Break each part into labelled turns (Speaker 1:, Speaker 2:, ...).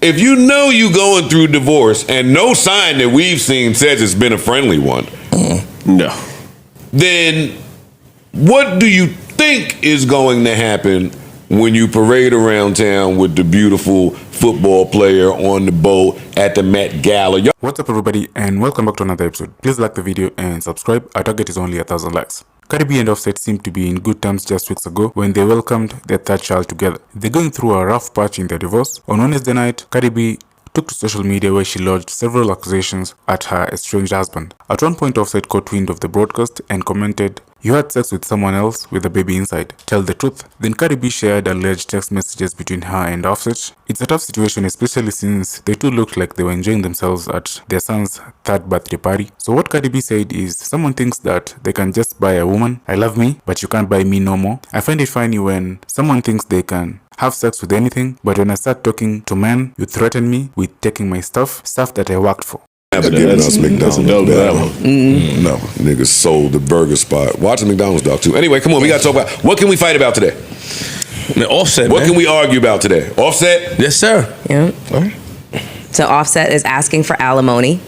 Speaker 1: if you know you going through divorce and no sign that we've seen says it's been a friendly one,
Speaker 2: no,
Speaker 1: then what do you think is going to happen when you parade around town with the beautiful football player on the boat at the Met Gala?
Speaker 3: What's up, everybody, and welcome back to another episode. Please like the video and subscribe. Our target is only 1,000 likes. Cardi B and Offset seemed to be in good terms just weeks ago when they welcomed their third child together. They're going through a rough patch in their divorce. On Wednesday night, Cardi B took to social media where she lodged several accusations at her estranged husband. At one point, Offset caught wind of the broadcast and commented, "You had sex with someone else with a baby inside. Tell the truth." Then Cardi B shared alleged text messages between her and Offset. It's a tough situation, especially since they two looked like they were enjoying themselves at their son's third birthday party. So what Cardi B said is, someone thinks that they can just buy a woman. I love me, but you can't buy me no more. I find it funny when someone thinks they can have sex with anything, but when I start talking to men, you threaten me with taking my stuff that I worked for.
Speaker 1: Never giving us McDonald's. No, niggas sold the burger spot. Watch the McDonald's doc too. Anyway, come on, we gotta talk about what can we fight about today?
Speaker 4: Man, Offset.
Speaker 1: What can we argue about today? Offset?
Speaker 4: Yes, sir.
Speaker 5: Yeah. So Offset is asking for alimony.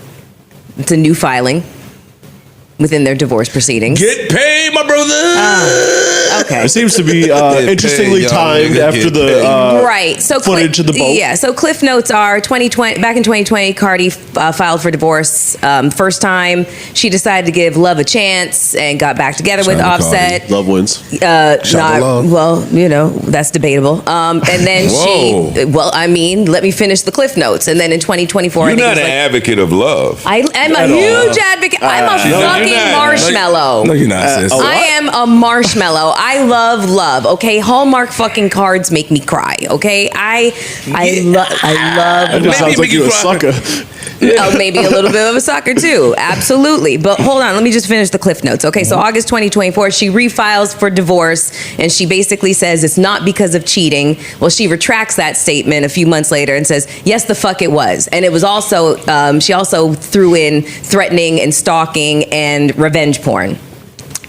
Speaker 5: It's a new filing within their divorce proceedings.
Speaker 4: Get paid, my brother.
Speaker 5: Okay.
Speaker 2: it seems to be interestingly timed after the
Speaker 5: right. So
Speaker 2: footage of the boat.
Speaker 5: Yeah. So cliff notes are 2020. Back in 2020, Cardi filed for divorce. First time she decided to give love a chance and got back together with Offset.
Speaker 2: Cardi. Love wins.
Speaker 5: Well, you know, that's debatable. And then let me finish the cliff notes. And then in 2024,
Speaker 1: You're not an advocate of love.
Speaker 5: I am a huge advocate. I'm a fucking marshmallow.
Speaker 4: No, you're not, sis.
Speaker 5: I am a marshmallow. I love. Okay, Hallmark fucking cards make me cry. Okay, I love.
Speaker 2: That just sounds like you're a sucker.
Speaker 5: Maybe a little bit of a sucker too. Absolutely. But hold on, let me just finish the cliff notes. Okay, so August 2024, she refiles for divorce, and she basically says it's not because of cheating. Well, she retracts that statement a few months later and says, yes, the fuck it was. And it was also, she also threw in threatening and stalking and revenge porn.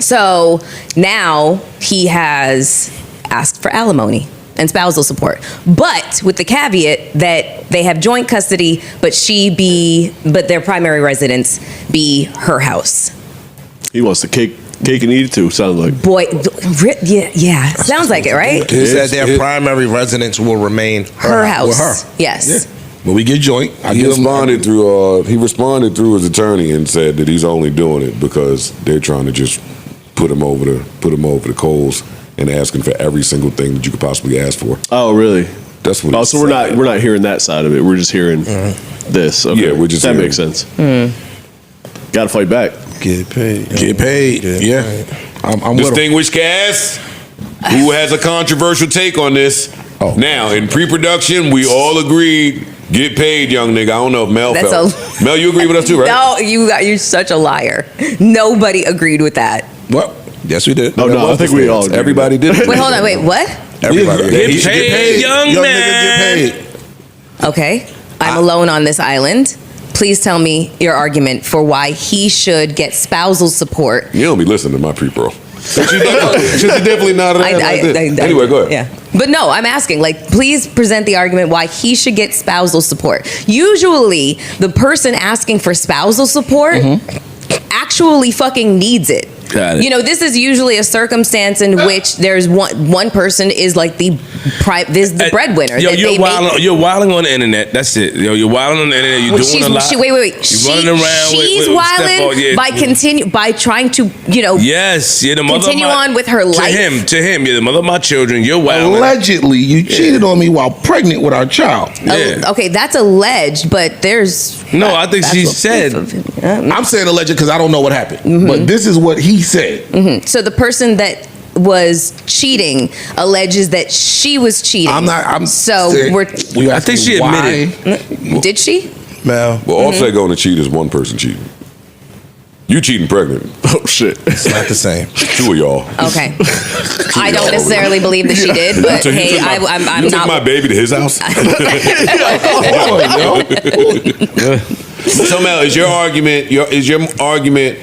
Speaker 5: So now he has asked for alimony and spousal support, but with the caveat that they have joint custody, but their primary residence be her house.
Speaker 2: He wants the cake and eat it too. Sounds like.
Speaker 5: Boy, yeah, sounds like it, right?
Speaker 4: He said their primary residence will remain
Speaker 5: her house.
Speaker 4: With her.
Speaker 5: Yes.
Speaker 4: Yeah. When we get joint,
Speaker 1: He responded through his attorney and said that he's only doing it because they're trying to just put him over the coals and asking for every single thing that you could possibly ask for.
Speaker 2: Oh, really?
Speaker 1: That's what.
Speaker 2: So we're not hearing that side of it. We're just hearing this. Okay.
Speaker 1: Yeah, we're just.
Speaker 2: That makes sense. Got to fight back.
Speaker 4: Get paid. Yeah. I'm
Speaker 1: Distinguished cast, who has a controversial take on this?
Speaker 4: Oh.
Speaker 1: Now, in pre-production, we all agreed. Get paid, young nigga. I don't know if Mel felt. Mel, you agree with us too, right?
Speaker 5: No, you're such a liar. Nobody agreed with that.
Speaker 4: What? Yes, we did.
Speaker 2: Oh, no, I think we all agreed.
Speaker 1: Everybody did.
Speaker 5: Wait, hold on. Wait, what?
Speaker 4: Everybody.
Speaker 1: He should get paid.
Speaker 4: Young man.
Speaker 1: Nigga get paid.
Speaker 5: Okay, I'm alone on this island. Please tell me your argument for why he should get spousal support.
Speaker 1: You don't be listening to my pre-pro. She's definitely not an ass like this. Anyway, go ahead.
Speaker 5: Yeah. But no, I'm asking, please present the argument why he should get spousal support. Usually, the person asking for spousal support actually fucking needs it.
Speaker 4: Got it.
Speaker 5: You know, this is usually a circumstance in which there's one person is like the breadwinner.
Speaker 4: Yo, you're wilding on the internet. That's it. Yo, you're wilding on the internet. You're doing a lot.
Speaker 5: Wait.
Speaker 4: You're running around.
Speaker 5: She's wilding by trying to,
Speaker 4: Yes, you're the mother.
Speaker 5: Continue on with her life.
Speaker 4: To him, you're the mother of my children. You're wilding.
Speaker 6: Allegedly, you cheated on me while pregnant with our child.
Speaker 4: Yeah.
Speaker 5: Okay, that's alleged, but there's
Speaker 4: no. I think she said.
Speaker 6: I'm saying alleged because I don't know what happened, but this is what he said.
Speaker 5: So the person that was cheating alleges that she was cheating.
Speaker 6: I
Speaker 4: think she admitted.
Speaker 5: Did she?
Speaker 4: Well,
Speaker 1: Offset going to cheat is one person cheating. You cheating pregnant.
Speaker 2: Oh, shit.
Speaker 4: It's not the same.
Speaker 1: Two of y'all.
Speaker 5: Okay. I don't necessarily believe that she did, but hey, I'm
Speaker 1: you
Speaker 5: not.
Speaker 1: took my baby to his house? So Mel, is your argument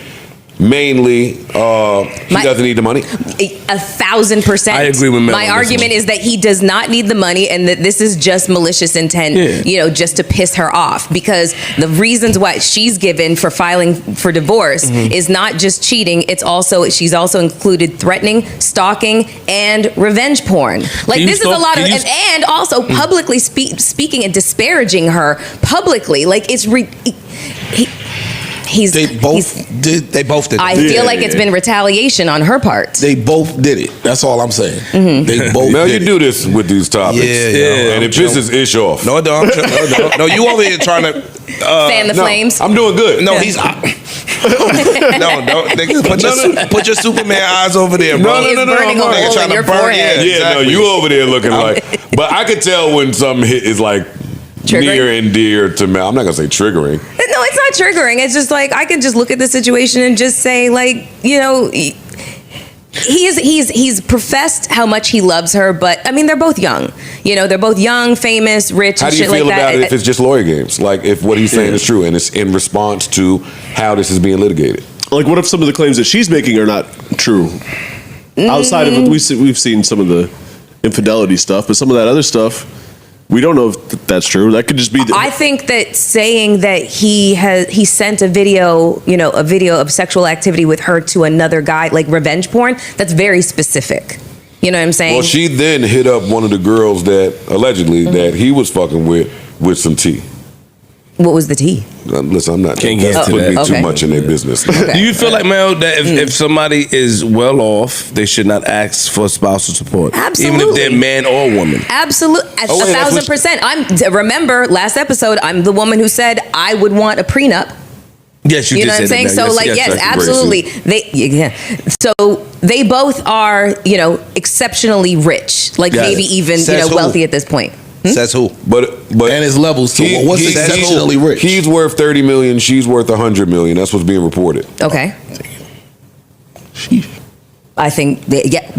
Speaker 1: mainly he doesn't need the money.
Speaker 5: 1,000%.
Speaker 4: I agree with Mel
Speaker 5: My
Speaker 4: on this
Speaker 5: argument
Speaker 4: one.
Speaker 5: is that he does not need the money, and that this is just malicious intent, you know, just to piss her off. Because the reasons why she's given for filing for divorce is not just cheating. It's also, she's also included threatening, stalking, and revenge porn. Like,
Speaker 4: you
Speaker 5: this is a
Speaker 4: stalk-
Speaker 5: lot of,
Speaker 4: can you-
Speaker 5: and also publicly speaking and disparaging her publicly. Like, it's
Speaker 6: They both did. They both did.
Speaker 5: I feel like it's been retaliation on her part.
Speaker 6: They both did it. That's all I'm saying. They both.
Speaker 1: Now
Speaker 6: did
Speaker 1: you do this with these topics,
Speaker 6: Yeah.
Speaker 1: and it pisses Ish off.
Speaker 7: No, no, no, you over here trying to
Speaker 5: Fan the flames.
Speaker 1: I'm doing good.
Speaker 7: No, he's no, nigga, put your Superman eyes over there, bro.
Speaker 5: He is burning a
Speaker 7: Nigga
Speaker 5: hole
Speaker 7: trying
Speaker 5: in
Speaker 7: to
Speaker 5: your
Speaker 7: burn-
Speaker 5: forehead.
Speaker 1: Yeah, no, you over there looking like. But I could tell when something is like
Speaker 5: Triggering?
Speaker 1: near and dear to me. I'm not gonna say triggering.
Speaker 5: No, it's not triggering. It's just like, I can just look at the situation and just say, like, you know, he's professed how much he loves her, but I mean, they're both young. You know, they're both young, famous, rich,
Speaker 1: How
Speaker 5: and
Speaker 1: do you
Speaker 5: shit
Speaker 1: feel
Speaker 5: like
Speaker 1: about
Speaker 5: that.
Speaker 1: it if it's just lawyer games? Like if what he's saying is true and it's in response to how this is being litigated.
Speaker 2: Like, what if some of the claims that she's making are not true? Outside of it, we've seen some of the infidelity stuff, but some of that other stuff, we don't know if that's true. That could just be.
Speaker 5: I think that saying that he sent a video, you know, a video of sexual activity with her to another guy, like revenge porn, that's very specific. You know what I'm saying?
Speaker 1: Well, she then hit up one of the girls that allegedly that he was fucking with some tea.
Speaker 5: What was the tea?
Speaker 1: Listen, I'm not
Speaker 4: Can't get
Speaker 1: that's
Speaker 4: into
Speaker 1: putting me
Speaker 4: that.
Speaker 1: too
Speaker 5: Okay.
Speaker 1: much in their business.
Speaker 4: Do you feel like, Mel, that if somebody is well off, they should not ask for spousal support? Even if
Speaker 5: Absolutely.
Speaker 4: they're man or woman.
Speaker 5: Absolutely,
Speaker 1: Oh, wait, that's what
Speaker 5: 1,000%. Remember last episode, I'm the woman who said I would want a prenup.
Speaker 4: Yes, you
Speaker 5: You
Speaker 4: did
Speaker 5: know what I'm
Speaker 4: say
Speaker 5: saying?
Speaker 4: that.
Speaker 5: So, like, yes,
Speaker 1: Dr.
Speaker 5: absolutely. So they both are, you know, exceptionally rich, like
Speaker 7: Yes.
Speaker 5: maybe even, you
Speaker 7: Says
Speaker 5: know,
Speaker 7: who?
Speaker 5: wealthy at this point.
Speaker 7: Says who?
Speaker 1: But
Speaker 6: And his levels too. What's exceptionally rich?
Speaker 1: He's worth 30 million. She's worth 100 million. That's what's being reported.
Speaker 5: Okay. I think,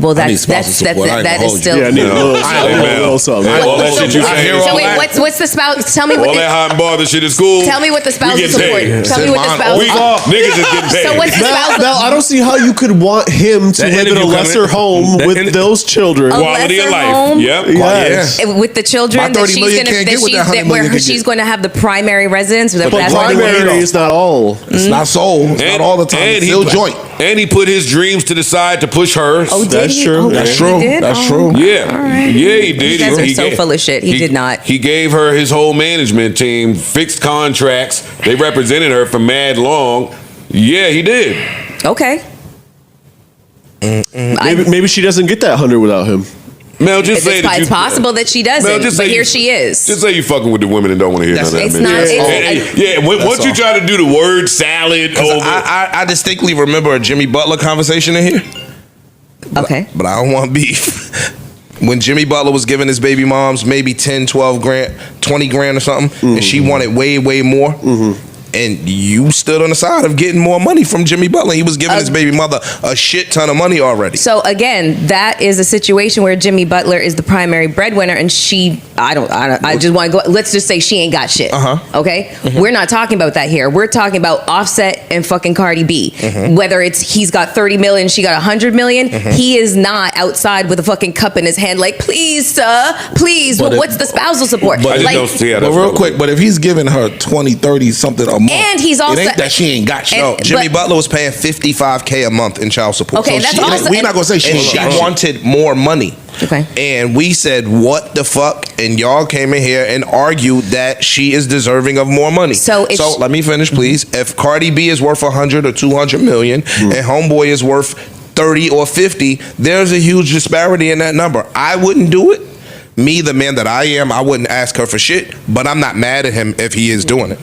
Speaker 5: well,
Speaker 6: I need
Speaker 5: that's
Speaker 6: spousal support. I ain't
Speaker 5: that
Speaker 6: gonna
Speaker 5: is
Speaker 6: hold you.
Speaker 5: still.
Speaker 2: Yeah, I need a little,
Speaker 1: Hey,
Speaker 2: a
Speaker 1: Mel.
Speaker 2: little something.
Speaker 1: Hey, all that
Speaker 5: So-
Speaker 1: shit you
Speaker 6: I hear
Speaker 1: saying.
Speaker 6: all
Speaker 5: So wait,
Speaker 6: that.
Speaker 5: what's the spouse? Tell me
Speaker 1: All
Speaker 5: what.
Speaker 1: that hot and bother shit is cool.
Speaker 5: Tell me what the spousal
Speaker 1: get
Speaker 5: support.
Speaker 1: paid.
Speaker 5: Tell me what the spousal.
Speaker 1: Niggas is getting paid.
Speaker 5: So what's the spousal?
Speaker 2: Mel, I don't see how you could want him to
Speaker 4: That
Speaker 2: live in a
Speaker 4: interview
Speaker 2: lesser
Speaker 4: coming-
Speaker 2: home
Speaker 4: that
Speaker 2: with
Speaker 4: inter-
Speaker 2: those children.
Speaker 5: A
Speaker 1: Quality of
Speaker 5: lesser
Speaker 1: life.
Speaker 5: home?
Speaker 1: Yep.
Speaker 2: Yes.
Speaker 5: With the children
Speaker 6: My
Speaker 5: that
Speaker 6: 30
Speaker 5: she's
Speaker 6: million
Speaker 5: gonna,
Speaker 6: can't
Speaker 5: that
Speaker 6: get what
Speaker 5: she's,
Speaker 6: that 100
Speaker 5: that where
Speaker 6: million can
Speaker 5: she's
Speaker 6: get.
Speaker 5: going to have the primary residence. That
Speaker 2: But
Speaker 5: that's why they want to
Speaker 2: primary
Speaker 5: go.
Speaker 2: is not all.
Speaker 6: It's not soul. It's not all the time. It's still joint.
Speaker 1: And he put his dreams to the side to push hers.
Speaker 5: Oh, did
Speaker 2: That's
Speaker 5: he?
Speaker 2: true.
Speaker 5: Oh,
Speaker 6: That's
Speaker 5: he
Speaker 6: true.
Speaker 5: did?
Speaker 6: That's
Speaker 5: Oh.
Speaker 6: true.
Speaker 1: Yeah.
Speaker 5: All right.
Speaker 1: Yeah, he did.
Speaker 5: You guys are
Speaker 1: He
Speaker 5: so full of shit. He did not.
Speaker 1: He gave her his whole management team, fixed contracts. They represented her for mad long. Yeah, he did.
Speaker 5: Okay.
Speaker 2: Maybe she doesn't get that 100 without him.
Speaker 1: Mel, just say that
Speaker 5: It's possible that she doesn't,
Speaker 1: Mel, just
Speaker 5: but
Speaker 1: say
Speaker 5: here
Speaker 1: you-
Speaker 5: she is.
Speaker 1: Just say you fucking with the women and don't want to hear none of that.
Speaker 5: It's
Speaker 1: man.
Speaker 5: not-
Speaker 1: Yeah, once you try to do the word salad over.
Speaker 7: I distinctly remember a Jimmy Butler conversation in here,
Speaker 5: Okay.
Speaker 7: but I don't want beef. When Jimmy Butler was giving his baby moms maybe 10, 12 grand, 20 grand or something, and she wanted way, way more. And you stood on the side of getting more money from Jimmy Butler. He was giving his baby mother a shit ton of money already.
Speaker 5: So again, that is a situation where Jimmy Butler is the primary breadwinner, and she, I just want to go. Let's just say she ain't got shit. Okay, we're not talking about that here. We're talking about Offset and fucking Cardi B. Whether it's he's got 30 million, she got 100 million. He is not outside with a fucking cup in his hand, like, please, sir, please.
Speaker 6: But
Speaker 5: What's the spousal support?
Speaker 1: I just
Speaker 5: Like,
Speaker 1: don't see how
Speaker 6: But
Speaker 1: that's
Speaker 6: real
Speaker 1: relevant.
Speaker 6: quick, but if he's giving her 20, 30 something a month,
Speaker 5: And he's also-
Speaker 6: it ain't that she ain't got shit.
Speaker 5: and-
Speaker 7: No, Jimmy
Speaker 5: but-
Speaker 7: Butler was paying $55K a month in child support.
Speaker 5: Okay,
Speaker 7: So
Speaker 5: that's
Speaker 7: she-
Speaker 5: also-
Speaker 6: We're not gonna say she
Speaker 7: and
Speaker 6: ain't
Speaker 7: she
Speaker 6: got shit.
Speaker 7: wanted more money.
Speaker 5: Okay.
Speaker 7: And we said, what the fuck? And y'all came in here and argued that she is deserving of more money.
Speaker 5: So if she-
Speaker 7: let me finish, please. If Cardi B is worth 100 or 200 million and Homeboy is worth 30 or 50, there's a huge disparity in that number. I wouldn't do it. Me, the man that I am, I wouldn't ask her for shit, but I'm not mad at him if he is doing it.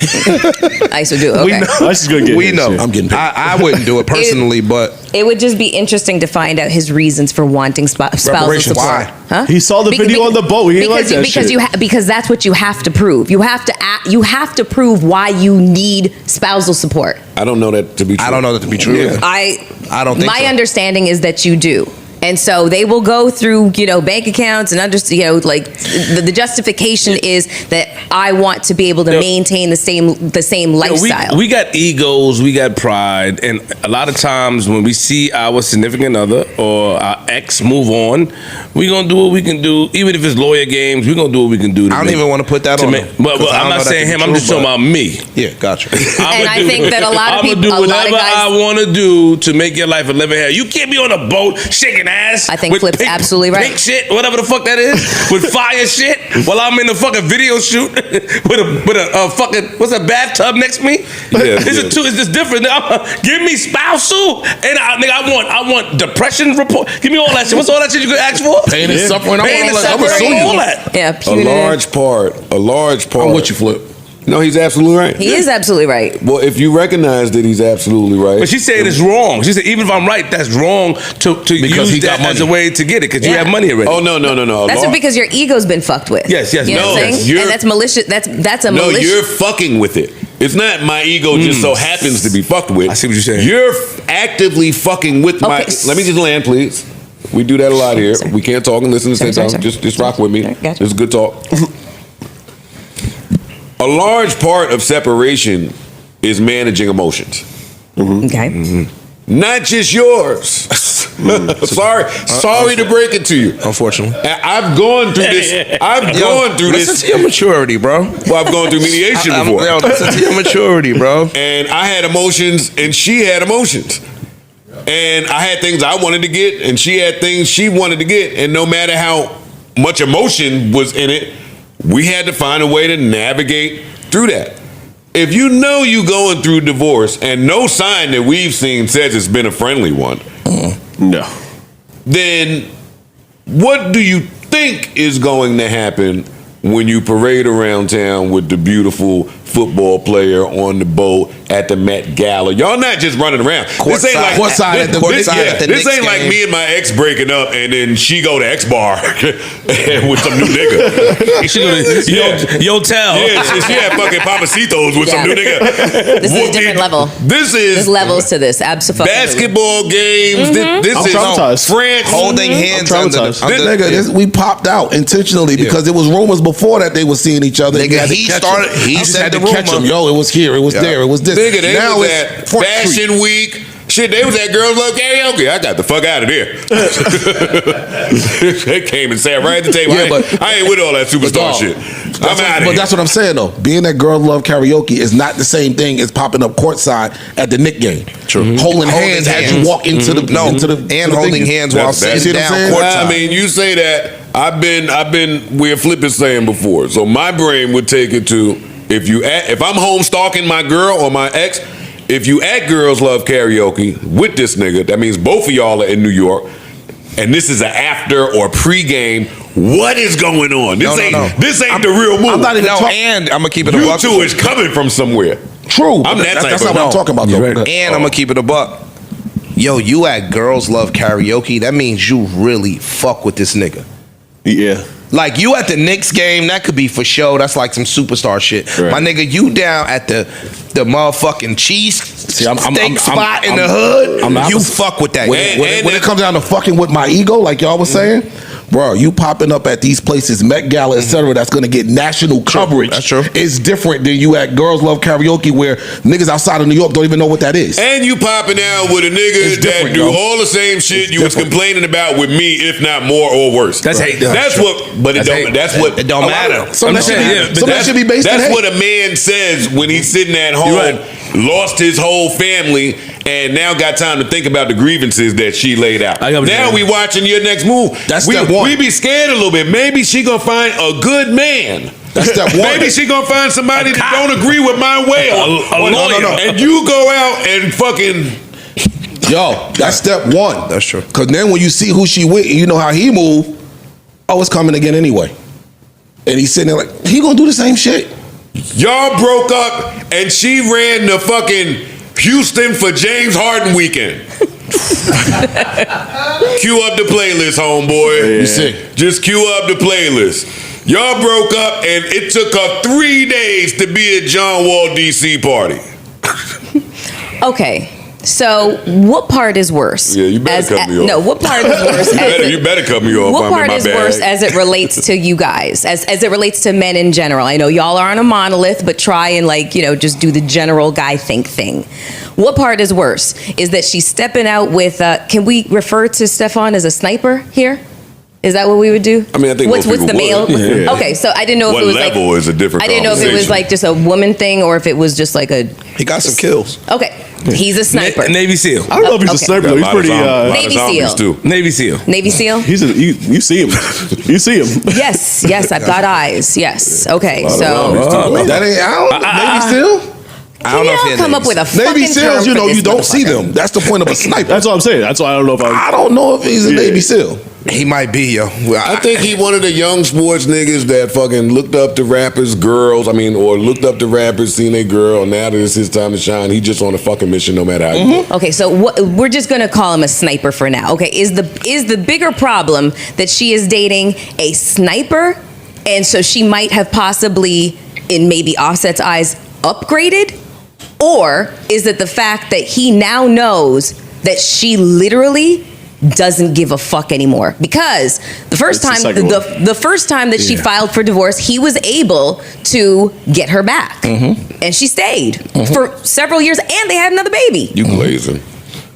Speaker 5: I used to do. Okay.
Speaker 7: We know.
Speaker 2: That's just gonna get
Speaker 7: We
Speaker 2: hit,
Speaker 7: know.
Speaker 2: shit.
Speaker 6: I'm getting paid.
Speaker 7: I wouldn't do it personally, but
Speaker 5: It would just be interesting to find out his reasons for wanting spousal
Speaker 7: Reparations.
Speaker 5: support.
Speaker 7: Why?
Speaker 5: Huh?
Speaker 2: He saw the video on the boat. He didn't like that
Speaker 5: because
Speaker 2: shit.
Speaker 5: because that's what you have to prove. You have to prove why you need spousal support.
Speaker 1: I don't know that to be true.
Speaker 7: I don't know that to be true either.
Speaker 5: I
Speaker 7: don't think
Speaker 5: my
Speaker 7: so.
Speaker 5: understanding is that you do. And so they will go through, bank accounts and like the justification is that I want to be able to maintain the same lifestyle.
Speaker 4: We got egos, we got pride, and a lot of times when we see our significant other or our ex move on, we gonna do what we can do, even if it's lawyer games. We gonna do what we can do.
Speaker 7: I don't even want to put that on.
Speaker 4: But I'm not saying him. I'm just talking about me.
Speaker 7: Yeah, gotcha.
Speaker 5: And I think that a lot of people,
Speaker 4: I'm gonna do whatever I want to do to make your life a living hell. You can't be on a boat shaking ass.
Speaker 5: I think Flip's absolutely right.
Speaker 4: Pink shit, whatever the fuck that is, with fire shit, while I'm in the fucking video shoot with a fucking what's a bathtub next to me. It's just different. Give me spousal, and I want depression report. Give me all that shit. What's all that shit you could ask for?
Speaker 6: Pain and suffering.
Speaker 4: Pain and suffering. All that.
Speaker 5: Yeah,
Speaker 1: A large part.
Speaker 6: I'm with you, Flip.
Speaker 1: No, he's absolutely right.
Speaker 5: He is absolutely right.
Speaker 1: Well, if you recognize that he's absolutely right.
Speaker 4: But she said it's wrong. She said even if I'm right, that's wrong to use that as a way to get it because you have money already.
Speaker 1: Oh no.
Speaker 5: That's because your ego's been fucked with.
Speaker 4: Yes.
Speaker 5: You know what I'm saying? And that's malicious. That's a malicious.
Speaker 1: No, you're fucking with it. It's not my ego just so happens to be fucked with.
Speaker 4: I see what you're saying.
Speaker 1: You're actively fucking with my. Let me just land, please. We do that a lot here. We can't talk and listen at the same time. Just rock with me. This is good talk. A large part of separation is managing emotions.
Speaker 5: Okay.
Speaker 1: Not just yours. Sorry to break it to you.
Speaker 7: Unfortunately,
Speaker 1: I've gone through this.
Speaker 7: Listen to your maturity, bro.
Speaker 1: Well, I've gone through mediation before.
Speaker 7: Listen to your maturity, bro.
Speaker 1: And I had emotions, and she had emotions. And I had things I wanted to get, and she had things she wanted to get. And no matter how much emotion was in it, we had to find a way to navigate through that. If you know you going through divorce and no sign that we've seen says it's been a friendly one,
Speaker 2: no,
Speaker 1: then what do you think is going to happen when you parade around town with the beautiful football player on the boat at the Met Gala? Y'all not just running around. This ain't like this ain't like me and my ex breaking up and then she go to X bar with some new nigga.
Speaker 4: She go to Yotel.
Speaker 1: Yeah, she had fucking Papacitos with some new nigga.
Speaker 5: This is a different level. There's levels to this. Absolutely.
Speaker 1: Basketball games. This is France
Speaker 7: holding hands
Speaker 6: Nigga, we popped out intentionally because it was rumors before that they were seeing each other.
Speaker 7: Nigga, he said the
Speaker 6: catch him. Yo, it was here, it was there, it was this.
Speaker 1: Nigga, they
Speaker 6: now
Speaker 1: was at Fashion Week. Shit, they was at Girls Love Karaoke. I got the fuck out of there. They came and sat right at the table. I ain't with all that superstar shit. I'm out of here.
Speaker 6: But that's what I'm saying though. Being at Girls Love Karaoke is not the same thing as popping up courtside at the Knick game.
Speaker 1: True.
Speaker 6: Holding hands as you walk into the
Speaker 7: holding hands while sitting down courtside.
Speaker 1: I mean, you say that. I've been where Flip is saying before. So my brain would take it to if I'm home stalking my girl or my ex, if you at Girls Love Karaoke with this nigga, that means both of y'all are in New York, and this is an after or pre-game. What is going on? This ain't the real move.
Speaker 6: I'm not even
Speaker 7: and I'm gonna keep it a
Speaker 1: you
Speaker 7: buck.
Speaker 1: two is coming from somewhere.
Speaker 6: True.
Speaker 1: That's
Speaker 6: not what I'm talking about though.
Speaker 7: And I'm gonna keep it a buck. Yo, you at Girls Love Karaoke, that means you really fuck with this nigga.
Speaker 2: Yeah.
Speaker 7: Like you at the Knicks game, that could be for show. That's like some superstar shit. Right. My nigga, you down at the motherfucking cheese steak spot in the hood. You fuck with that.
Speaker 6: When it comes down to fucking with my ego, like y'all was saying, bro, you popping up at these places, Met Gala, etc., that's gonna get national coverage.
Speaker 7: That's true.
Speaker 6: It's different than you at Girls Love Karaoke, where niggas outside of New York don't even know what that is.
Speaker 1: And you popping out with a nigga that do all the same shit you was complaining about with me, if not more or worse.
Speaker 4: That's hate.
Speaker 1: That's what. But it don't matter.
Speaker 6: Some that should be based.
Speaker 1: That's what a man says when he's sitting at home, lost his whole family, and now got time to think about the grievances that she laid out. Now we watching your next move.
Speaker 6: That's step one.
Speaker 1: We be scared a little bit. Maybe she gonna find a good man.
Speaker 6: That's step one.
Speaker 1: Maybe she gonna find somebody that don't agree with my way.
Speaker 6: No.
Speaker 1: And you go out and fucking.
Speaker 6: Yo, that's step one.
Speaker 7: That's true.
Speaker 6: Because then when you see who she with, and you know how he move. Oh, it's coming again anyway. And he's sitting there like, he gonna do the same shit.
Speaker 1: Y'all broke up and she ran the fucking Houston for James Harden weekend. Cue up the playlist, homeboy.
Speaker 6: Yeah. You see.
Speaker 1: Just cue up the playlist. Y'all broke up and it took her 3 days to be at John Wall DC party.
Speaker 5: Okay. So, what part is worse?
Speaker 1: Yeah, you better cut me off.
Speaker 5: No, what part is worse?
Speaker 1: You better cut me off.
Speaker 5: What
Speaker 1: I'm in
Speaker 5: part
Speaker 1: my
Speaker 5: is
Speaker 1: bag.
Speaker 5: worse as it relates to you guys, as it relates to men in general? I know y'all are on a monolith, but try and just do the general guy think thing. What part is worse? Is that she's stepping out with? Can we refer to Stefan as a sniper here? Is that what we would do?
Speaker 1: I mean, I think
Speaker 5: what's
Speaker 1: most
Speaker 5: the
Speaker 1: people
Speaker 5: male?
Speaker 1: would. Yeah.
Speaker 5: Okay, so I didn't know if
Speaker 1: What
Speaker 5: it was
Speaker 1: level is a different
Speaker 5: I didn't know if it was
Speaker 1: conversation.
Speaker 5: just a woman thing or if it was just like a.
Speaker 7: He got some kills.
Speaker 5: Okay, he's a sniper.
Speaker 4: Navy SEAL.
Speaker 2: I don't know if he's a
Speaker 5: Okay.
Speaker 2: sniper. Though. He's pretty.
Speaker 5: Navy SEAL.
Speaker 1: Too.
Speaker 4: Navy SEAL.
Speaker 5: Navy SEAL.
Speaker 2: You see him. You see him.
Speaker 5: Yes, I've got eyes. Yes. Okay, so
Speaker 6: That ain't Navy SEAL.
Speaker 7: I don't know if
Speaker 5: y'all
Speaker 7: he
Speaker 5: come up with a fucking
Speaker 6: Navy SEALs,
Speaker 5: term for this
Speaker 6: you don't see
Speaker 5: motherfucker.
Speaker 6: them. That's the point of a sniper.
Speaker 2: That's what I'm saying. That's why I don't know if
Speaker 6: I don't know if he's a Navy SEAL.
Speaker 7: He might be, yo.
Speaker 1: I think he one of the young sports niggas that fucking looked up to rappers, girls. I mean, or looked up to rappers, seen a girl, and now that it's his time to shine, he just on a fucking mission no matter how you do.
Speaker 5: Okay, so we're just gonna call him a sniper for now. Okay, is the bigger problem that she is dating a sniper, and so she might have possibly, in maybe Offset's eyes, upgraded, or is it the fact that he now knows that she literally doesn't give a fuck anymore? Because the first
Speaker 2: That's
Speaker 5: time
Speaker 2: the second one.
Speaker 5: the first time that she filed for divorce, he was able to get her back, and she stayed for several years, and they had another baby.
Speaker 1: You glazing.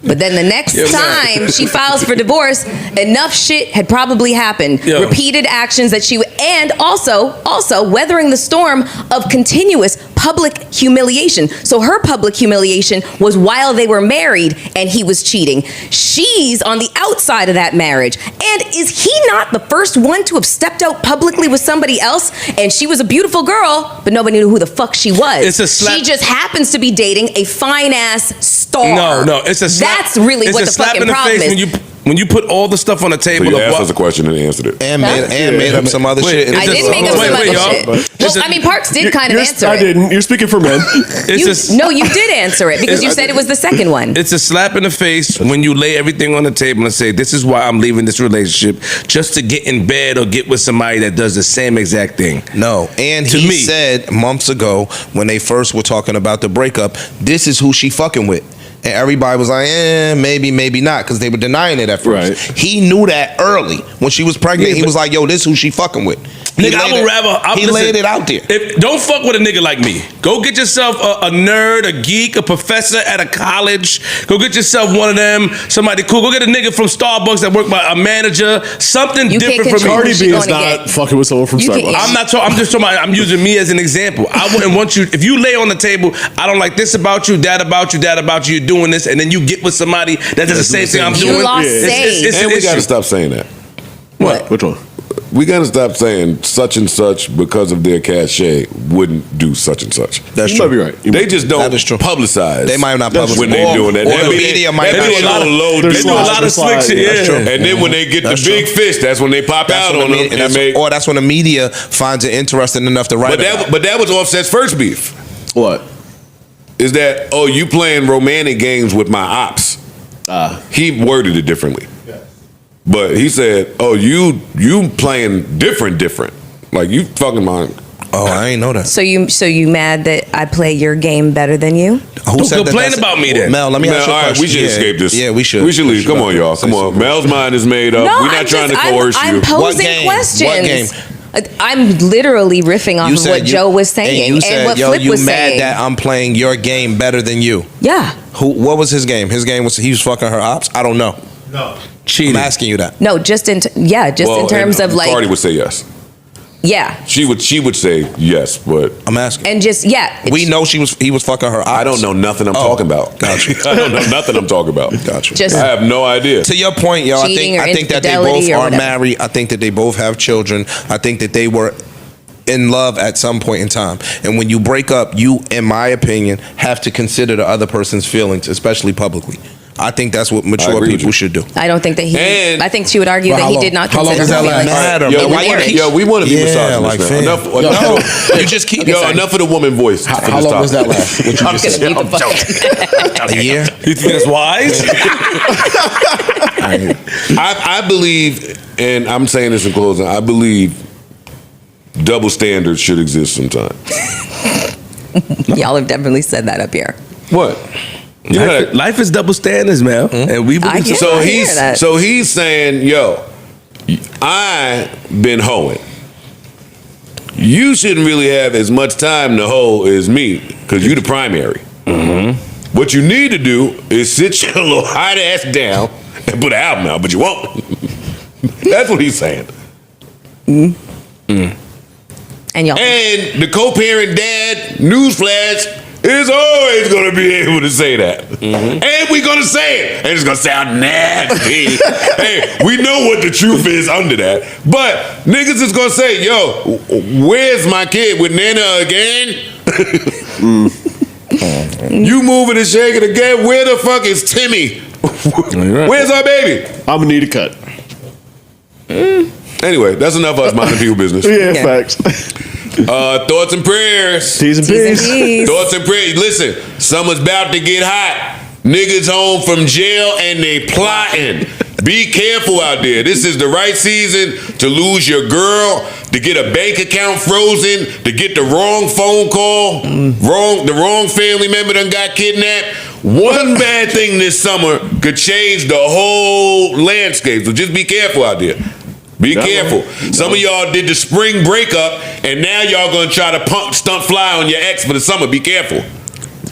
Speaker 5: But then the next time she files for divorce, enough shit had probably happened.
Speaker 4: Yeah.
Speaker 5: Repeated actions that and also weathering the storm of continuous public humiliation. So her public humiliation was while they were married and he was cheating. She's on the outside of that marriage. And is he not the first one to have stepped out publicly with somebody else? And she was a beautiful girl, but nobody knew who the fuck she was.
Speaker 4: It's a slap-
Speaker 5: She just happens to be dating a fine ass star.
Speaker 4: No, it's a slap.
Speaker 5: That's really
Speaker 4: it's
Speaker 5: what
Speaker 4: a
Speaker 5: the
Speaker 4: slap
Speaker 5: fucking
Speaker 4: in the
Speaker 5: problem
Speaker 4: face
Speaker 5: is.
Speaker 4: when you put all the stuff on the
Speaker 1: So
Speaker 4: table.
Speaker 1: you
Speaker 4: of
Speaker 1: asked
Speaker 4: what-
Speaker 1: us a question and answered it.
Speaker 7: And made up some other shit.
Speaker 5: I didn't make up some other shit. Well, I mean, Parks did kind of answer
Speaker 2: I
Speaker 5: it.
Speaker 2: didn't. You're speaking for men.
Speaker 5: No, you did answer it because you said it was the second one.
Speaker 4: It's a slap in the face when you lay everything on the table and say, this is why I'm leaving this relationship, just to get in bed or get with somebody that does the same exact thing.
Speaker 7: No, and
Speaker 4: To
Speaker 7: he
Speaker 4: me.
Speaker 7: said months ago when they first were talking about the breakup, this is who she fucking with. And everybody was like, maybe, maybe not, because they were denying it at first.
Speaker 2: Right.
Speaker 7: He knew that early. When she was pregnant,
Speaker 4: Yeah,
Speaker 7: he was like, yo, this is who she fucking with.
Speaker 4: Nigga, I would rather.
Speaker 7: He laid it out there.
Speaker 4: Don't fuck with a nigga like me. Go get yourself a nerd, a geek, a professor at a college. Go get yourself one of them, somebody cool. Go get a nigga from Starbucks that work by a manager. Something
Speaker 5: You can't
Speaker 4: different from me.
Speaker 5: control
Speaker 2: Cardi
Speaker 5: Who's she
Speaker 2: B is
Speaker 5: gonna
Speaker 2: not
Speaker 5: get?
Speaker 2: fucking with someone from
Speaker 5: You can't-
Speaker 2: Starbucks.
Speaker 4: I'm not talking. I'm just talking about. I'm using me as an example. I wouldn't want you. If you lay on the table, I don't like this about you, that about you, that about you. You're doing this, and then you get with somebody that does the same thing I'm
Speaker 5: You
Speaker 4: doing.
Speaker 5: lost
Speaker 2: Yeah.
Speaker 5: Sage.
Speaker 4: It's
Speaker 1: And
Speaker 4: an
Speaker 1: we got to
Speaker 4: issue.
Speaker 1: stop saying that.
Speaker 5: What?
Speaker 2: Which one?
Speaker 1: We got to stop saying such and such because of their cachet wouldn't do such and such.
Speaker 7: That's
Speaker 2: You
Speaker 7: true.
Speaker 2: might be right.
Speaker 1: They just don't
Speaker 7: That is true.
Speaker 1: publicize.
Speaker 7: They might not
Speaker 1: That's
Speaker 7: publicize.
Speaker 1: when they
Speaker 7: Or-
Speaker 1: doing that.
Speaker 7: or
Speaker 1: That
Speaker 7: the
Speaker 1: be-
Speaker 7: media might
Speaker 1: that
Speaker 7: not
Speaker 1: be
Speaker 7: show.
Speaker 1: a little low.
Speaker 2: They're
Speaker 4: They do a
Speaker 2: slide,
Speaker 4: lot
Speaker 2: they're
Speaker 4: of slick
Speaker 2: slide.
Speaker 4: shit.
Speaker 2: Yeah, that's
Speaker 4: Yeah.
Speaker 2: true.
Speaker 1: And then when they get
Speaker 7: That's
Speaker 1: the big
Speaker 7: true.
Speaker 1: fish, that's when they pop out on them and make.
Speaker 7: Or that's when the media finds it interesting enough to write about.
Speaker 1: But that was Offset's first beef.
Speaker 2: What?
Speaker 1: Is that you playing romantic games with my ops? He worded it differently. But he said, you playing different. Like you fucking my.
Speaker 7: Oh, I ain't know that.
Speaker 5: So you mad that I play your game better than you?
Speaker 7: Who
Speaker 4: Don't
Speaker 7: said that
Speaker 4: complain
Speaker 7: that's-
Speaker 4: about me then.
Speaker 7: Mel, let me
Speaker 1: Man,
Speaker 7: ask you a
Speaker 1: all right,
Speaker 7: question.
Speaker 1: we should
Speaker 7: Yeah.
Speaker 1: escape this.
Speaker 7: Yeah, we should.
Speaker 1: We should leave. Come on, y'all. Come on. Mel's mind is made up. We're not trying to coerce
Speaker 5: I'm
Speaker 1: you.
Speaker 5: posing
Speaker 7: game?
Speaker 5: questions.
Speaker 7: What game?
Speaker 5: I'm literally riffing off of what Joe was saying
Speaker 7: and you said,
Speaker 5: what
Speaker 7: yo,
Speaker 5: Flip
Speaker 7: you
Speaker 5: was
Speaker 7: mad
Speaker 5: saying.
Speaker 7: that I'm playing your game better than you.
Speaker 5: Yeah.
Speaker 7: What was his game? His game was he was fucking her ops? I don't know.
Speaker 8: No.
Speaker 4: Cheating.
Speaker 7: I'm asking you that.
Speaker 5: No, just in terms of like
Speaker 1: Cardi would say yes.
Speaker 5: yeah,
Speaker 1: She would say yes, but
Speaker 7: I'm asking.
Speaker 5: and just
Speaker 7: We know he was fucking her ops.
Speaker 1: I don't know nothing I'm talking about.
Speaker 7: Gotcha.
Speaker 1: I don't know nothing I'm talking about.
Speaker 7: Gotcha.
Speaker 5: Just-
Speaker 1: I have no idea.
Speaker 7: To your point, yo,
Speaker 5: Cheating or
Speaker 7: I think that they
Speaker 5: infidelity
Speaker 7: both
Speaker 5: or
Speaker 7: are
Speaker 5: whatever.
Speaker 7: married. I think that they both have children. I think that they were in love at some point in time. And when you break up, you, in my opinion, have to consider the other person's feelings, especially publicly. I think that's what
Speaker 1: I
Speaker 7: mature
Speaker 1: agree with
Speaker 7: people
Speaker 1: you.
Speaker 7: should do.
Speaker 5: I don't think that he.
Speaker 1: And-
Speaker 5: I think she would argue
Speaker 6: Well,
Speaker 5: that
Speaker 6: how
Speaker 5: he
Speaker 6: long-
Speaker 5: did not
Speaker 6: how long
Speaker 5: consider
Speaker 6: does that
Speaker 5: her
Speaker 6: last?
Speaker 5: feelings.
Speaker 7: Matter,
Speaker 1: Yo,
Speaker 7: man.
Speaker 1: we
Speaker 7: Why you
Speaker 1: wanna-
Speaker 7: keep-
Speaker 1: yo, we want to be
Speaker 7: Yeah,
Speaker 1: misogynist
Speaker 7: like,
Speaker 1: now.
Speaker 7: fam.
Speaker 1: Enough.
Speaker 7: You just keep
Speaker 1: Yo, enough of the woman voice. for
Speaker 6: How
Speaker 1: this
Speaker 6: long does that
Speaker 1: topic.
Speaker 6: last? What you just said?
Speaker 5: Beat the fuck-
Speaker 7: a year.
Speaker 4: You think that's wise?
Speaker 1: I believe, and I'm saying this in closing, I believe double standards should exist sometime.
Speaker 5: Y'all have definitely said that up here.
Speaker 1: What? You know that.
Speaker 4: Life is double standards, man. And we
Speaker 5: I get
Speaker 1: So
Speaker 5: I hear
Speaker 1: he's
Speaker 5: that.
Speaker 1: so he's saying, yo, I been hoeing. You shouldn't really have as much time to hoe as me because you the primary. What you need to do is sit your little hot ass down and put an album out, but you won't. That's what he's saying.
Speaker 5: And y'all.
Speaker 1: And the co-parent dad, newsflash, is always going to be able to say that. And we're going to say it. And it's going to sound nasty. Hey, we know what the truth is under that. But niggas is going to say, yo, where's my kid with Nana again? You moving and shaking again? Where the fuck is Timmy? Where's our baby?
Speaker 2: I'm gonna need a cut.
Speaker 1: Anyway, that's enough of us minding people business.
Speaker 2: Yeah,
Speaker 5: Yeah.
Speaker 2: facts.
Speaker 1: Thoughts and prayers.
Speaker 2: T's and
Speaker 5: T's and
Speaker 2: P's.
Speaker 5: P's.
Speaker 1: Thoughts and prayers. Listen, summer's about to get hot. Niggas home from jail and they plotting. Be careful out there. This is the right season to lose your girl, to get a bank account frozen, to get the wrong phone call, the wrong family member done got kidnapped. One bad thing this summer could change the whole landscape. So just be careful out there. Be careful. Some of y'all did the spring breakup, and now y'all gonna try to stunt fly on your ex for the summer. Be careful.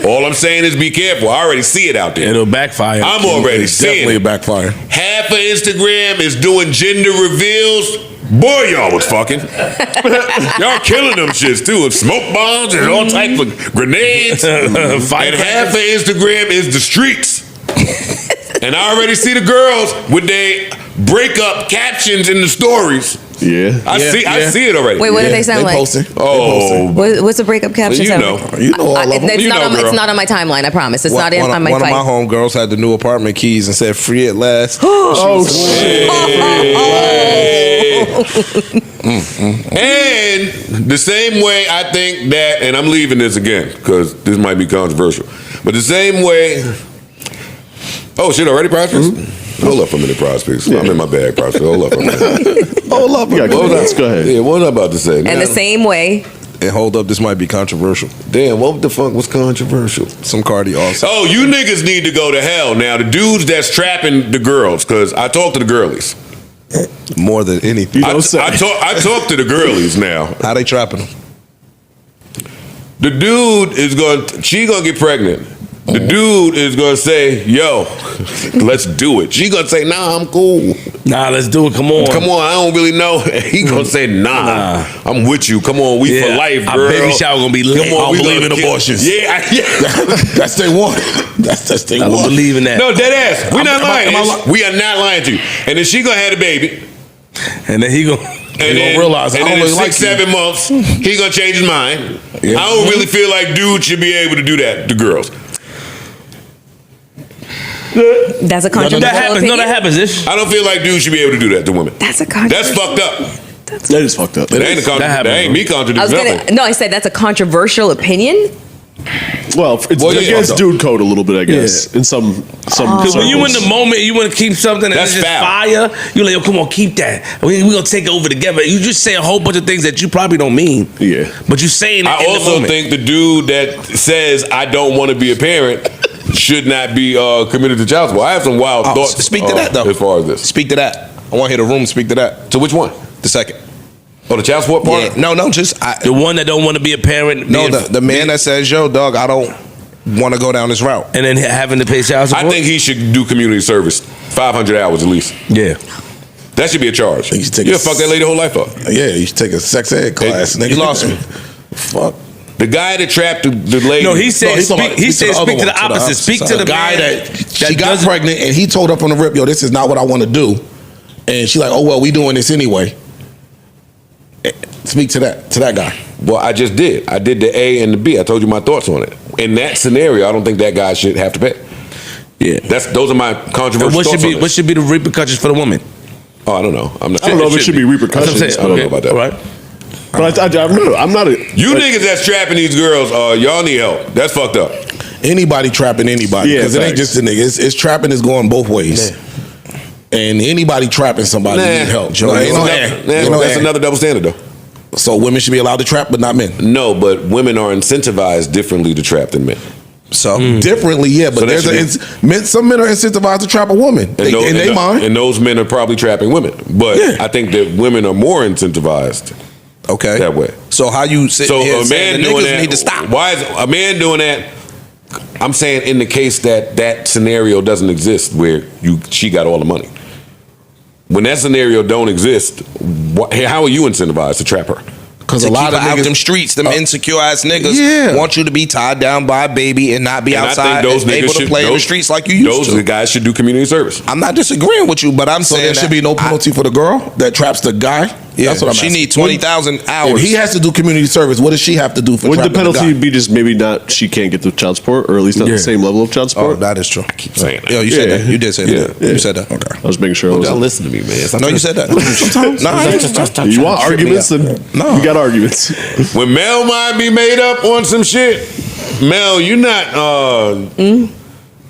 Speaker 1: All I'm saying is be careful. I already see it out there.
Speaker 4: It'll backfire.
Speaker 1: I'm already
Speaker 6: It's
Speaker 1: seeing
Speaker 6: definitely a
Speaker 1: it.
Speaker 6: backfire.
Speaker 1: Half of Instagram is doing gender reveals. Boy, y'all was fucking. Y'all killing them shits too, with smoke bombs and all types of grenades. And half of Instagram is the streets. And I already see the girls with their breakup captions in the stories.
Speaker 2: Yeah.
Speaker 1: I see it already.
Speaker 5: Wait, what do they sound like?
Speaker 6: Posting.
Speaker 1: Oh,
Speaker 5: What's the breakup caption?
Speaker 1: You
Speaker 5: sound
Speaker 1: know.
Speaker 5: like?
Speaker 6: You know all of them.
Speaker 5: It's,
Speaker 1: You
Speaker 5: not
Speaker 1: know,
Speaker 5: on,
Speaker 1: girl.
Speaker 5: it's not on my timeline, I promise. It's not
Speaker 7: One
Speaker 5: on my
Speaker 7: of my
Speaker 5: phone.
Speaker 7: homegirls had the new apartment keys and said free at last.
Speaker 2: Oh shit.
Speaker 1: And the same way I think that, and I'm leaving this again because this might be controversial, but the same way. Oh shit! Already, Prospects? Hold up for a minute, Prospects. I'm in my bag, Prospects. Hold up for a minute.
Speaker 6: Hold up.
Speaker 2: Yeah,
Speaker 1: What was
Speaker 2: let's go ahead.
Speaker 1: Yeah, what was I about to say?
Speaker 5: And the same way.
Speaker 7: And hold up, this might be controversial.
Speaker 1: Damn, what the fuck was controversial?
Speaker 7: Some Cardi also.
Speaker 1: Oh, you niggas need to go to hell. Now, the dudes that's trapping the girls, because I talk to the girlies.
Speaker 7: More than anything.
Speaker 1: I talk to the girlies now.
Speaker 7: How they trapping them?
Speaker 1: The dude is she gonna get pregnant. The dude is gonna say, yo, let's do it. She gonna say, nah, I'm cool.
Speaker 4: Nah, let's do it. Come on.
Speaker 1: Come on, I don't really know. He gonna say, nah, I'm with you. Come on, we for life,
Speaker 4: Our
Speaker 1: girl.
Speaker 4: baby shower gonna be lit.
Speaker 1: Come on,
Speaker 4: I don't
Speaker 1: we
Speaker 4: believe
Speaker 1: gonna
Speaker 4: in
Speaker 1: kill-
Speaker 4: abortions.
Speaker 1: Yeah.
Speaker 6: That's they want. That's they
Speaker 4: I don't
Speaker 6: want.
Speaker 4: believe in that.
Speaker 1: No, dead ass. We're not lying.
Speaker 6: am I
Speaker 1: We are not lying to you. And then she gonna have a baby.
Speaker 4: And then he gonna.
Speaker 1: And then
Speaker 6: realize I
Speaker 1: and
Speaker 6: don't
Speaker 1: then in
Speaker 6: really like
Speaker 1: 6-7 months, he gonna change his mind.
Speaker 6: Yeah.
Speaker 1: I don't really feel like dudes should be able to do that to girls.
Speaker 5: That's a controversial
Speaker 4: That happens.
Speaker 5: opinion.
Speaker 4: No, that happens. This.
Speaker 1: I don't feel like dudes should be able to do that to women.
Speaker 5: That's a controversial.
Speaker 1: That's fucked up.
Speaker 2: That is fucked up.
Speaker 1: That ain't
Speaker 4: happens,
Speaker 1: me
Speaker 5: I
Speaker 1: contradicting
Speaker 5: was
Speaker 1: nothing.
Speaker 5: gonna. No, I said that's a controversial opinion.
Speaker 2: Well, it's
Speaker 1: Well, yeah,
Speaker 2: against
Speaker 1: fucked up.
Speaker 2: dude code a little bit, I guess. In some
Speaker 4: Because when you in the moment, you want to keep something and
Speaker 1: That's
Speaker 4: it's just
Speaker 1: foul.
Speaker 4: fire. You're like, yo, come on, keep that. We gonna take it over together. You just say a whole bunch of things that you probably don't mean.
Speaker 2: Yeah.
Speaker 4: But you saying it
Speaker 1: I
Speaker 4: in the
Speaker 1: also
Speaker 4: moment.
Speaker 1: think the dude that says I don't want to be a parent should not be committed to child support. I have some wild thoughts.
Speaker 7: Speak to that, though.
Speaker 1: As far as this.
Speaker 7: Speak to that. I want to hear the room speak to that.
Speaker 1: So which one?
Speaker 7: The second.
Speaker 1: Oh, the child support part?
Speaker 7: Yeah. No, just
Speaker 4: the one that don't want to be a parent.
Speaker 7: no.
Speaker 4: being-
Speaker 7: The man that says, "Yo, dog, I don't want to go down this route."
Speaker 4: and then having to pay child support.
Speaker 1: I think he should do community service, 500 hours at least.
Speaker 4: Yeah.
Speaker 1: That should be a charge.
Speaker 6: You should take
Speaker 1: Yeah,
Speaker 6: a
Speaker 1: fuck that lady whole life up.
Speaker 6: Yeah, you should take a sex ed class.
Speaker 1: Hey,
Speaker 6: nigga.
Speaker 7: you lost me.
Speaker 6: Fuck.
Speaker 1: The guy that trapped the lady.
Speaker 4: No, he said
Speaker 6: he's talking
Speaker 4: speak.
Speaker 6: about-
Speaker 4: He said
Speaker 6: other
Speaker 4: speak to
Speaker 6: one,
Speaker 4: the opposite. Speak to the
Speaker 6: guy
Speaker 4: man
Speaker 6: that she got
Speaker 4: doesn't-
Speaker 6: pregnant and he told her from the rip, yo, this is not what I want to do. And she's like, oh well, we doing this anyway. Speak to that guy.
Speaker 1: Well, I just did. I did the A and the B. I told you my thoughts on it. In that scenario, I don't think that guy should have to pay.
Speaker 4: Yeah.
Speaker 1: Those are my controversial
Speaker 4: And what should
Speaker 1: thoughts
Speaker 4: be
Speaker 1: on
Speaker 4: what
Speaker 1: this.
Speaker 4: should be the repercussions for the woman?
Speaker 1: Oh, I don't know. I'm not.
Speaker 2: I don't know if it should be
Speaker 4: That's what
Speaker 2: repercussions.
Speaker 4: I'm saying.
Speaker 1: I don't know
Speaker 4: Okay.
Speaker 1: about that.
Speaker 4: All right.
Speaker 2: But I'm not a.
Speaker 1: You niggas that's trapping these girls, y'all need help. That's fucked up.
Speaker 6: Anybody trapping anybody.
Speaker 2: Yeah,
Speaker 6: Because it ain't
Speaker 2: facts.
Speaker 6: just a nigga. It's trapping is going both ways. And anybody trapping somebody need help.
Speaker 1: That's, that's another double standard, though.
Speaker 6: So women should be allowed to trap, but not men.
Speaker 1: No, but women are incentivized differently to trap than men.
Speaker 7: So
Speaker 6: differently, yeah. But
Speaker 1: So that
Speaker 6: there's some men are incentivized to trap a woman. In their mind.
Speaker 1: And those men are probably trapping women. But I think that women are more incentivized.
Speaker 7: Okay.
Speaker 1: That way.
Speaker 7: So how you sit
Speaker 1: So
Speaker 7: here
Speaker 1: a
Speaker 7: and say
Speaker 1: man
Speaker 7: the
Speaker 1: doing
Speaker 7: niggas
Speaker 1: that.
Speaker 7: need to stop?
Speaker 1: Why is a man doing that? I'm saying in the case that scenario doesn't exist where she got all the money. When that scenario don't exist, how are you incentivized to trap her?
Speaker 6: Because
Speaker 7: To
Speaker 6: a lot
Speaker 7: keep
Speaker 6: of
Speaker 7: her out
Speaker 6: niggas,
Speaker 7: them streets, them insecure ass niggas want you to be tied down by a baby and not be
Speaker 1: And
Speaker 7: outside
Speaker 1: I think those
Speaker 7: and able
Speaker 1: niggas
Speaker 7: to play in the streets like you used to.
Speaker 1: Those guys should do community service.
Speaker 7: I'm not disagreeing with you, but I'm
Speaker 6: so
Speaker 7: saying
Speaker 6: there should be no penalty for the girl that traps the guy.
Speaker 7: Yeah,
Speaker 6: That's what I'm
Speaker 7: she
Speaker 6: asking.
Speaker 7: need 20,000 hours.
Speaker 6: If he has to do community service, what does she have to do for
Speaker 2: Would the
Speaker 6: trapping
Speaker 2: penalty
Speaker 6: guy?
Speaker 2: be just maybe not she can't get the child support, or at least not the same level of child
Speaker 7: Oh,
Speaker 2: support?
Speaker 7: that is true.
Speaker 1: Keep saying that.
Speaker 7: Yo, you said that. You did say that.
Speaker 2: Yeah.
Speaker 7: You said that. Okay.
Speaker 2: I was making sure.
Speaker 1: Y'all listen to me, man.
Speaker 7: No, you said that. No,
Speaker 2: You want arguments? Then
Speaker 7: No.
Speaker 2: you got arguments.
Speaker 1: When Mel mind be made up on some shit, Mel, you're not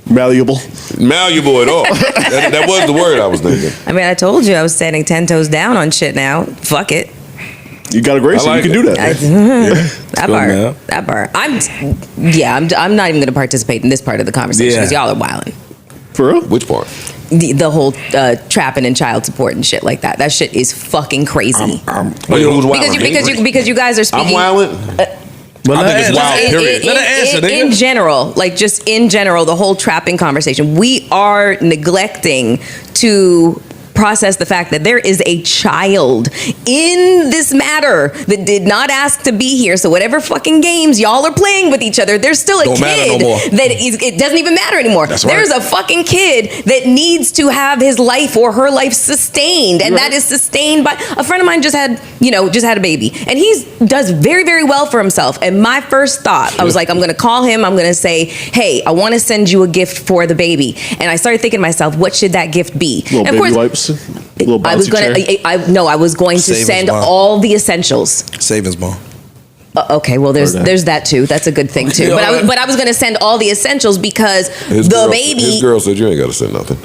Speaker 2: Malleable.
Speaker 1: malleable at all. that was the word I was thinking.
Speaker 5: I mean, I told you I was standing 10 toes down on shit now. Fuck it.
Speaker 2: You got a grace,
Speaker 1: I like
Speaker 2: you can do
Speaker 5: I-
Speaker 2: that.
Speaker 5: that
Speaker 4: man.
Speaker 5: part. That part. I'm not even going to participate in this part of the conversation because y'all are wilding.
Speaker 2: For real?
Speaker 1: Which part?
Speaker 5: The whole trapping and child support and shit like that. That shit is fucking crazy.
Speaker 1: Wait, who's wilding?
Speaker 5: because you guys are speaking.
Speaker 1: I'm wilding.
Speaker 4: But
Speaker 7: I think it's wild, period.
Speaker 4: Let her answer,
Speaker 5: in
Speaker 4: nigga.
Speaker 5: general, like just in general, the whole trapping conversation, we are neglecting to process the fact that there is a child in this matter that did not ask to be here. So whatever fucking games y'all are playing with each other, there's still a
Speaker 7: Don't matter no
Speaker 5: kid
Speaker 7: more.
Speaker 5: that it doesn't even matter anymore.
Speaker 7: That's right.
Speaker 5: There's a fucking kid that needs to have his life or her life sustained, and that is sustained by a friend of mine. Just had a baby, and does very, very well for himself. And my first thought, I was like, I'm going to call him. I'm going to say, hey, I want to send you a gift for the baby. And I started thinking to myself, what should that gift be?
Speaker 2: Little
Speaker 5: And
Speaker 2: baby wipes. Little
Speaker 5: I was
Speaker 2: bouncy
Speaker 5: going
Speaker 2: chair.
Speaker 5: to. I was going to
Speaker 7: Savings
Speaker 5: send
Speaker 7: bond.
Speaker 5: all the essentials.
Speaker 7: Savings bond.
Speaker 5: Okay, well, there's that too. That's a good thing too. But I was going to send all the essentials because
Speaker 1: His
Speaker 5: baby.
Speaker 1: girl said you ain't got to say nothing.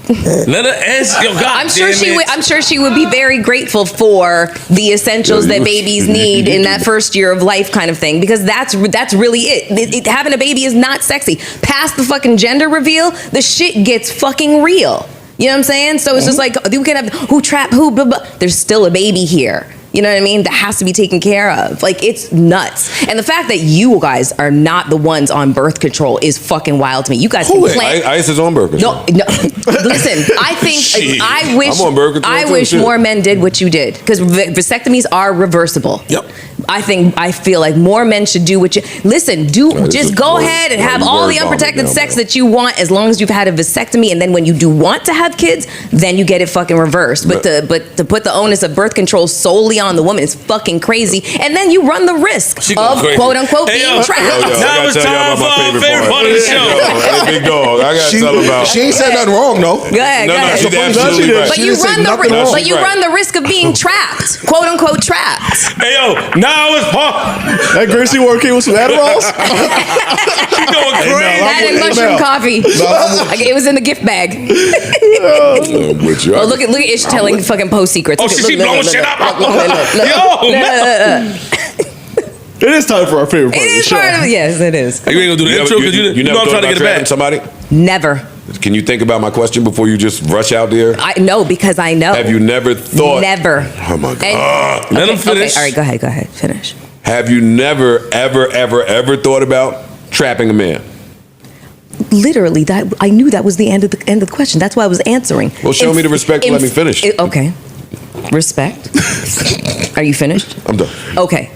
Speaker 4: Let her answer. Yo, God
Speaker 5: I'm sure
Speaker 4: damn
Speaker 5: she
Speaker 4: it.
Speaker 5: would. I'm sure she would be very grateful for the essentials
Speaker 1: Yeah,
Speaker 5: that babies need in that first year of life, kind of thing. Because that's really it. Having a baby is not sexy. Past the fucking gender reveal, the shit gets fucking real. You know what I'm saying? So it's just like you can have who trap who. Blah, blah. There's still a baby here. You know what I mean? That has to be taken care of. Like, it's nuts. And the fact that you guys are not the ones on birth control is fucking wild to me. You guys can plan.
Speaker 1: Ice is on birth control.
Speaker 5: No. Listen, I think I wish
Speaker 1: I'm on birth control
Speaker 5: I
Speaker 1: too,
Speaker 5: wish
Speaker 1: shit.
Speaker 5: more men did what you did because vasectomies are reversible.
Speaker 7: Yep.
Speaker 5: I feel like more men should do what you listen. Just go ahead and have all the unprotected sex that you want as long as you've had a vasectomy, and then when you do want to have kids, then you get it fucking reversed. But to put the onus of birth control solely on the woman is fucking crazy, and then you run the risk of
Speaker 4: crazy.
Speaker 5: quote unquote
Speaker 4: Hey,
Speaker 5: being
Speaker 4: yo.
Speaker 5: trapped.
Speaker 4: Now it's time for our favorite part of the show.
Speaker 1: Hey, big dog, I got to tell about.
Speaker 6: She ain't said nothing wrong, though.
Speaker 5: Go ahead,
Speaker 1: No,
Speaker 5: go ahead.
Speaker 1: she's absolutely right.
Speaker 5: But
Speaker 6: She
Speaker 5: you
Speaker 6: didn't say
Speaker 5: run the
Speaker 6: nothing wrong.
Speaker 5: but you
Speaker 1: Right.
Speaker 5: run the risk of being trapped, quote unquote trapped.
Speaker 4: Hey, yo, now it's part.
Speaker 2: That Gracie Ward came with some Adderalls.
Speaker 4: She going crazy.
Speaker 5: That and mushroom coffee. It was in the gift bag.
Speaker 1: With you.
Speaker 5: Oh, look at Ish telling fucking post secrets.
Speaker 4: Oh,
Speaker 5: Look,
Speaker 4: she
Speaker 5: look,
Speaker 4: blowing
Speaker 5: look,
Speaker 4: shit
Speaker 5: look,
Speaker 4: up.
Speaker 5: look, look, look, look.
Speaker 4: Yo,
Speaker 5: Look,
Speaker 4: man.
Speaker 5: look, look.
Speaker 2: It is time for our favorite part
Speaker 5: It
Speaker 2: of the
Speaker 5: is
Speaker 2: show.
Speaker 5: part of it. Yes, it is.
Speaker 4: You ain't gonna do the intro because you know I'm trying to get it back.
Speaker 1: Somebody?
Speaker 5: Never.
Speaker 1: Can you think about my question before you just rush out there?
Speaker 5: I know because I know.
Speaker 1: Have you never thought?
Speaker 5: Never.
Speaker 1: Oh my God.
Speaker 5: And,
Speaker 4: Let him finish.
Speaker 5: Okay, all right, go ahead. Finish.
Speaker 1: Have you never, ever thought about trapping a man?
Speaker 5: Literally, that I knew that was the end of the question. That's why I was answering.
Speaker 1: Well, show me the respect and let me finish.
Speaker 5: Okay. Respect. Are you finished?
Speaker 1: I'm done.
Speaker 5: Okay.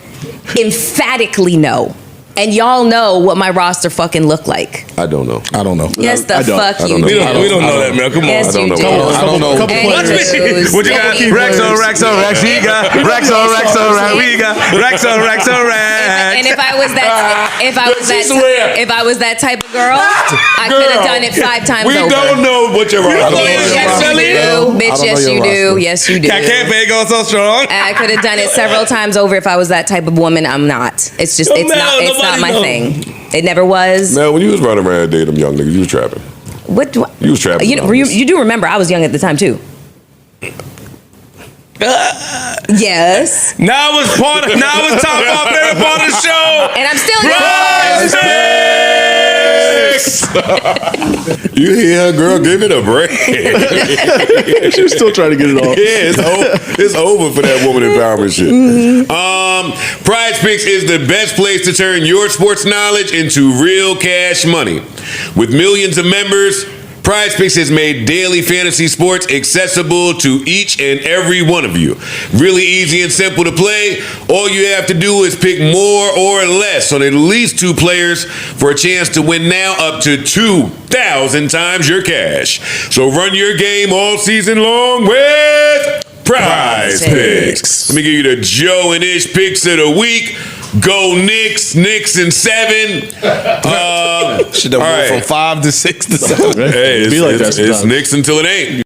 Speaker 5: Emphatically no. And y'all know what my roster fucking looked like.
Speaker 1: I don't know.
Speaker 6: I don't know.
Speaker 5: Yes, the
Speaker 2: I don't.
Speaker 5: fuck
Speaker 1: I
Speaker 5: you
Speaker 1: don't know.
Speaker 5: do.
Speaker 4: We don't know that, man. Come on.
Speaker 5: Yes,
Speaker 1: I don't
Speaker 5: you
Speaker 1: know.
Speaker 5: do.
Speaker 6: I don't know.
Speaker 2: Couple
Speaker 5: And
Speaker 2: players.
Speaker 5: you
Speaker 4: What you got?
Speaker 5: do.
Speaker 4: Racks on racks on racks. We got racks on racks on racks. We got racks on racks on racks.
Speaker 5: And if I was that type of girl, I could have done it 5 times
Speaker 1: We
Speaker 5: over.
Speaker 1: don't know what you're
Speaker 6: I don't know
Speaker 5: Yes,
Speaker 6: your
Speaker 5: you
Speaker 6: roster.
Speaker 5: do. Bitch,
Speaker 6: I don't
Speaker 5: yes,
Speaker 6: know
Speaker 5: you
Speaker 6: your
Speaker 5: do.
Speaker 6: roster.
Speaker 5: Yes, you do.
Speaker 4: That campaign going so strong.
Speaker 5: I could have done it several times over if I was that type of woman. I'm not. It's just,
Speaker 4: Yo,
Speaker 5: it's
Speaker 4: man,
Speaker 5: not
Speaker 4: nobody
Speaker 5: my
Speaker 4: know.
Speaker 5: thing. It never was.
Speaker 1: Man, when you was running around dating them young niggas, you was trapping.
Speaker 5: What do I,
Speaker 1: You was trapping.
Speaker 5: you do remember I was young at the time too. Yes.
Speaker 4: Now it's time for our favorite part of the show.
Speaker 5: And I'm still young.
Speaker 4: Bridesmaids.
Speaker 1: Picks. You hear her, girl? Give it a break.
Speaker 2: She was still trying to get it off.
Speaker 1: Yeah, it's over for that woman empowerment shit. Prize Picks is the best place to turn your sports knowledge into real cash money. With millions of members, Prize Picks has made daily fantasy sports accessible to each and every one of you. Really easy and simple to play. All you have to do is pick more or less on at least 2 players for a chance to win now up to 2,000 times your cash. So run your game all season long with Prize Picks. Let me give you the Joe and Ish picks of the week. Go Knicks in 7.
Speaker 7: Should have went from 5 to 6 to 7.
Speaker 1: Hey,
Speaker 2: Be like that
Speaker 1: it's
Speaker 2: sometimes.
Speaker 1: Knicks until it ain't.